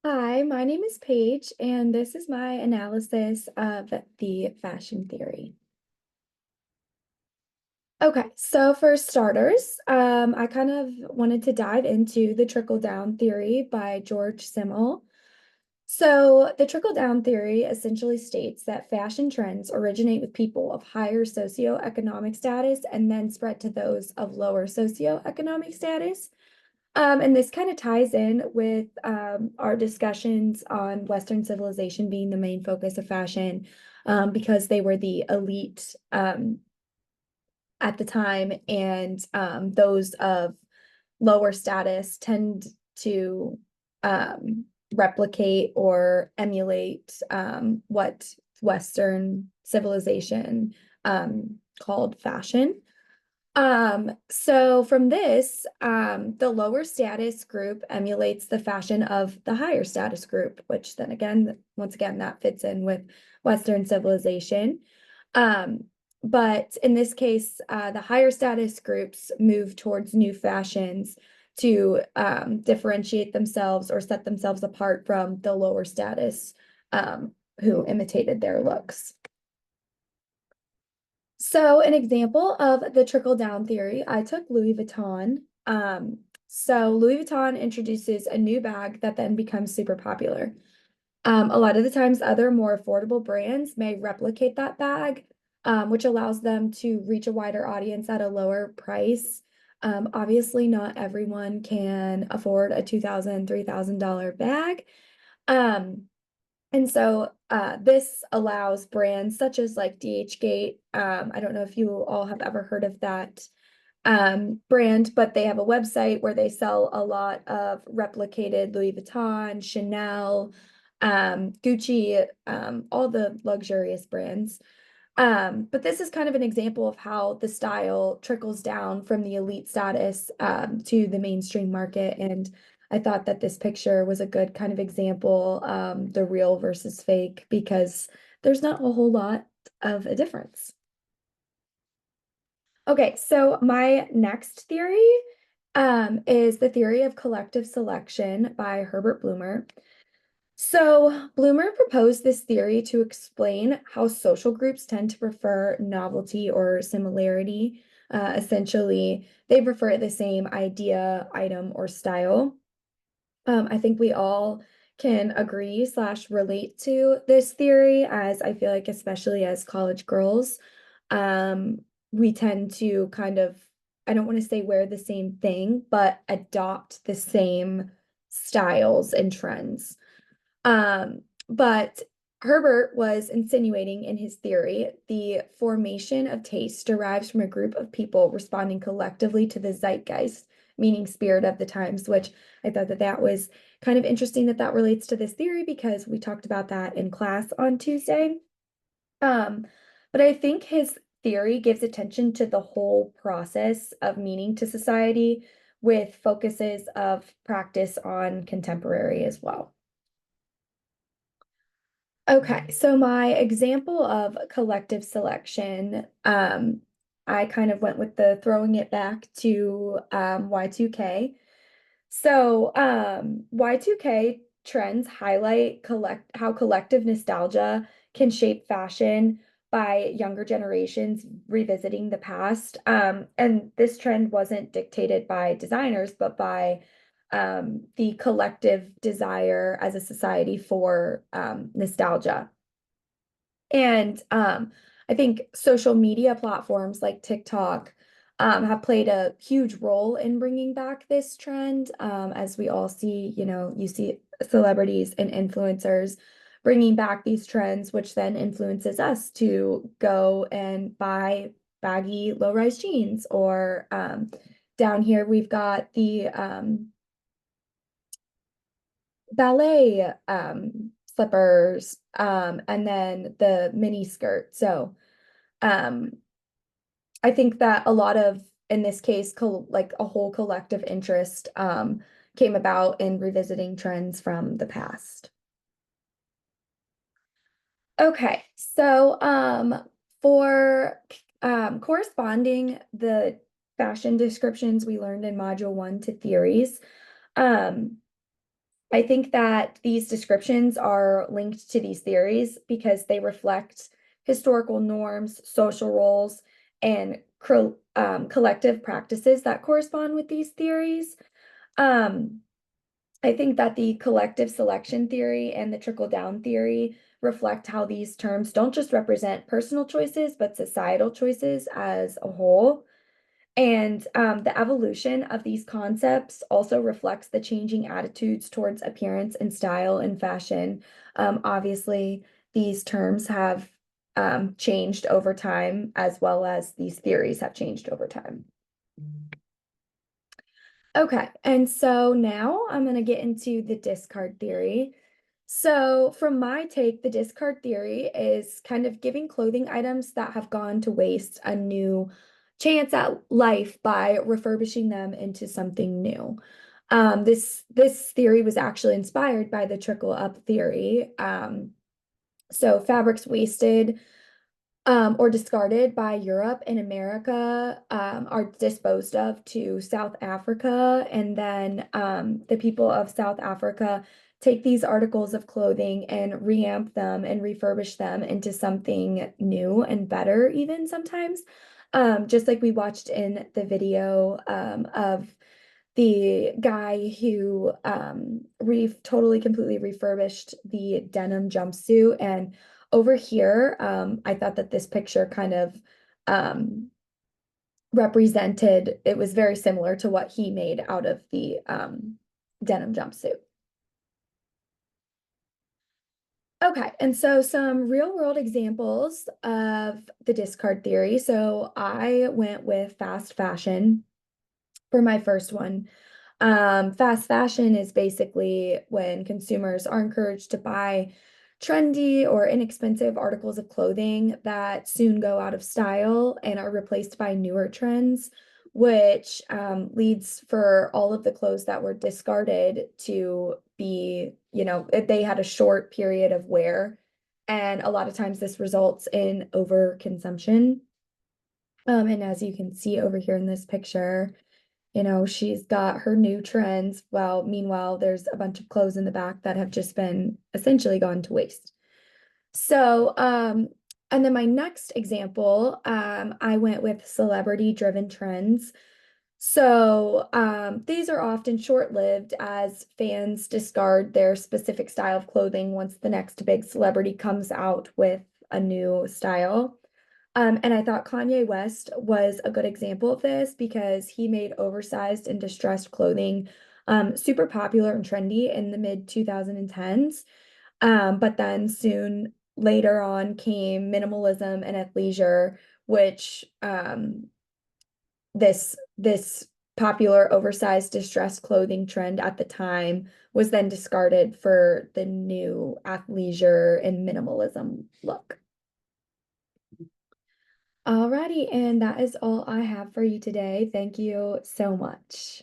Hi, my name is Paige, and this is my analysis of the fashion theory. Okay, so for starters, I kind of wanted to dive into the trickle-down theory by George Simmel. So the trickle-down theory essentially states that fashion trends originate with people of higher socioeconomic status and then spread to those of lower socioeconomic status. And this kind of ties in with our discussions on Western civilization being the main focus of fashion, because they were the elite at the time, and those of lower status tend to replicate or emulate what Western civilization called fashion. So from this, the lower status group emulates the fashion of the higher status group, which then again, once again, that fits in with Western civilization. Um, but in this case, the higher status groups move towards new fashions to differentiate themselves or set themselves apart from the lower status who imitated their looks. So an example of the trickle-down theory, I took Louis Vuitton. So Louis Vuitton introduces a new bag that then becomes super popular. A lot of the times, other more affordable brands may replicate that bag, which allows them to reach a wider audience at a lower price. Obviously, not everyone can afford a $2,000, $3,000 bag. Um, and so this allows brands such as like DH I don't know if you all have ever heard of that brand, but they have a website where they sell a lot of replicated Louis Vuitton, Chanel, Gucci, all the luxurious brands. But this is kind of an example of how the style trickles down from the elite status to the mainstream market. And I thought that this picture was a good kind of example, the real versus fake, because there's not a whole lot of a difference. Okay, so my next theory is the theory of collective selection by Herbert Bloomer. So, Bloomer proposed this theory to explain how social groups tend to prefer novelty or similarity. Essentially, they prefer the same idea, item, or style. I think we all can agree slash relate to this theory, as I feel like, especially as college girls, um, we tend to kind of, I don't want to say wear the same thing, but adopt the same styles and trends. But Herbert was insinuating in his theory the formation of taste derives from a group of people responding collectively to the zeitgeist, meaning spirit of the times, which I thought that that was kind of interesting that that relates to this theory because we talked about that in class on Tuesday. Um, but I think his theory gives attention to the whole process of meaning to society with focuses of practice on contemporary as well. Okay, so my example of collective selection, I kind of went with the throwing it back to Y2K. So Y2K trends highlight how collective nostalgia can shape fashion by younger generations revisiting the past. And this trend wasn't dictated by designers, but by the collective desire as a society for nostalgia. And I think social media platforms like TikTok have played a huge role in bringing back this trend. As we all see, you see celebrities and influencers bringing back these trends, which then influences us to go and buy baggy low-rise jeans. Or down here, we've got the ballet slippers, and then the mini skirt. So um, I think that a lot of, in this case, like a whole collective interest came about in revisiting trends from the past. Okay, so for corresponding the fashion descriptions we learned in Module 1 to theories, um, I think that these descriptions are linked to these theories because they reflect historical norms, social roles, and collective practices that correspond with these theories. Um, I think that the collective selection theory and the trickle-down theory reflect how these terms don't just represent personal choices, but societal choices as a whole. And the evolution of these concepts also reflects the changing attitudes towards appearance and style and fashion. Obviously, these terms have changed over time, as well as these theories have changed over time. Okay, and so now I'm going to get into the discard theory. So, from my take, the discard theory is kind of giving clothing items that have gone to waste a new chance at life by refurbishing them into something new. This theory was actually inspired by the trickle up theory. So fabrics wasted or discarded by Europe and America are disposed of to South Africa. And then the people of South Africa take these articles of clothing and reamp them and refurbish them into something new and better, even sometimes. Just like we watched in the video of the guy who re totally completely refurbished the denim jumpsuit. And over here, I thought that this picture kind of um, represented, it was very similar to what he made out of the denim jumpsuit. Okay, and so some real world examples of the discard theory. So I went with fast fashion for my first one. Fast fashion is basically when consumers are encouraged to buy trendy or inexpensive articles of clothing that soon go out of style and are replaced by newer trends, which leads for all of the clothes that were discarded to be, they had a short period of wear. And a lot of times this results in overconsumption. And as you can see over here in this picture, she's got her new trends. Well, meanwhile, there's a bunch of clothes in the back that have just been essentially gone to waste. So, and then my next example, I went with celebrity-driven trends. So, these are often short-lived as fans discard their specific style of clothing once the next big celebrity comes out with a new style. And I thought Kanye West was a good example of this because he made oversized and distressed clothing super popular and trendy in the mid 2010s. But then soon later on came minimalism and athleisure, which this popular oversized distressed clothing trend at the time was then discarded for the new athleisure and minimalism look. Alrighty, and that is all I have for you today. Thank you so much.